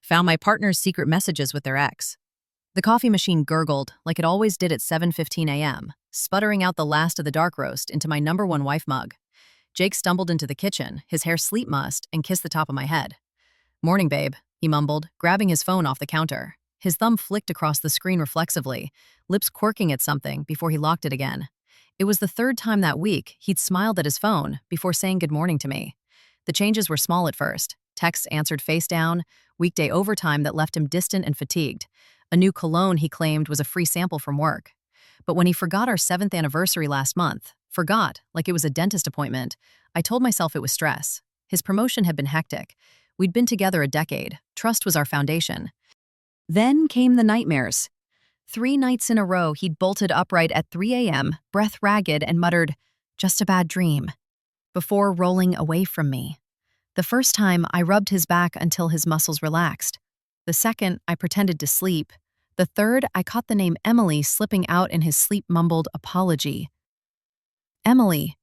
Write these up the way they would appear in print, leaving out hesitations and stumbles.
Found my partner's secret messages with their ex. The coffee machine gurgled like it always did at 7:15 a.m., sputtering out the last of the dark roast into my number one wife mug. Jake stumbled into the kitchen, his hair sleep mussed, and kissed the top of my head. "Morning, babe," he mumbled, grabbing his phone off the counter. His thumb flicked across the screen reflexively, lips quirking at something before he locked it again. It was the third time that week he'd smiled at his phone before saying good morning to me. The changes were small at first. Texts answered face down, weekday overtime that left him distant and fatigued. A new cologne he claimed was a free sample from work. But when he forgot our 7th anniversary last month, forgot like it was a dentist appointment, I told myself it was stress. His promotion had been hectic. We'd been together a decade. Trust was our foundation. Then came the nightmares. 3 nights in a row, he'd bolted upright at 3 a.m., breath ragged, and muttered, "Just a bad dream," before rolling away from me. The first time, I rubbed his back until his muscles relaxed. The second, I pretended to sleep. The third, I caught the name Emily slipping out in his sleep-mumbled apology. Emily,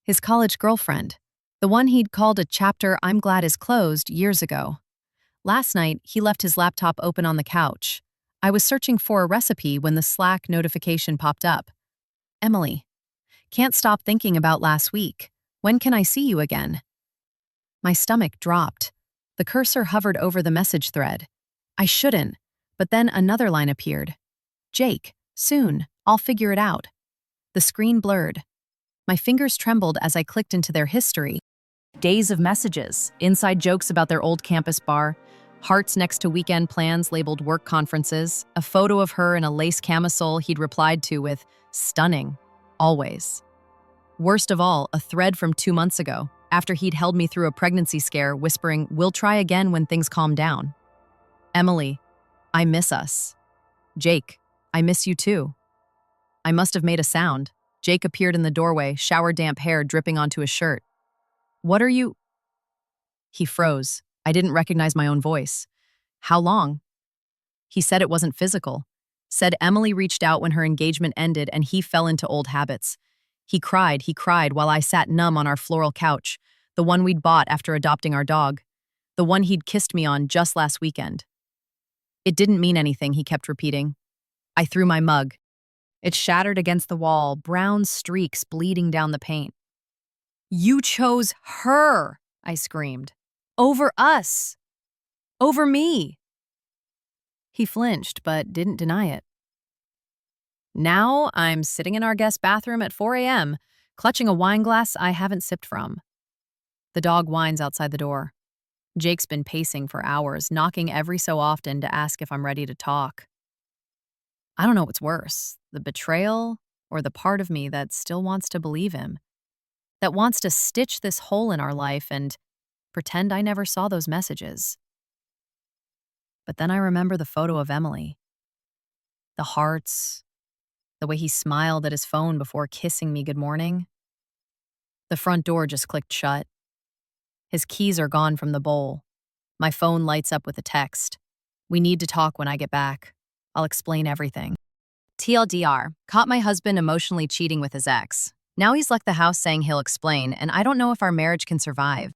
his college girlfriend, the one he'd called a chapter I'm glad is closed years ago. Last night, he left his laptop open on the couch. I was searching for a recipe when the Slack notification popped up. "Emily, can't stop thinking about last week. When can I see you again?" My stomach dropped. The cursor hovered over the message thread. I shouldn't, but then another line appeared. "Jake, soon, I'll figure it out." The screen blurred. My fingers trembled as I clicked into their history. Days of messages, inside jokes about their old campus bar, hearts next to weekend plans labeled work conferences, a photo of her in a lace camisole he'd replied to with, "Stunning, always." Worst of all, a thread from 2 months ago, after he'd held me through a pregnancy scare, whispering, "We'll try again when things calm down." "Emily, I miss us." "Jake, I miss you too." I must have made a sound. Jake appeared in the doorway, shower-damp hair dripping onto his shirt. "What are you—" He froze. I didn't recognize my own voice. "How long?" He said it wasn't physical. Said Emily reached out when her engagement ended and he fell into old habits. He cried while I sat numb on our floral couch, the one we'd bought after adopting our dog, the one he'd kissed me on just last weekend. "It didn't mean anything," he kept repeating. I threw my mug. It shattered against the wall, brown streaks bleeding down the paint. "You chose her," I screamed. "Over us. Over me." He flinched, but didn't deny it. Now I'm sitting in our guest bathroom at 4 a.m., clutching a wine glass I haven't sipped from. The dog whines outside the door. Jake's been pacing for hours, knocking every so often to ask if I'm ready to talk. I don't know what's worse, the betrayal or the part of me that still wants to believe him, that wants to stitch this hole in our life and pretend I never saw those messages. But then I remember the photo of Emily. The hearts, the way he smiled at his phone before kissing me good morning. The front door just clicked shut. His keys are gone from the bowl. My phone lights up with a text. "We need to talk when I get back. I'll explain everything." TLDR, caught my husband emotionally cheating with his ex. Now he's left the house saying he'll explain, and I don't know if our marriage can survive.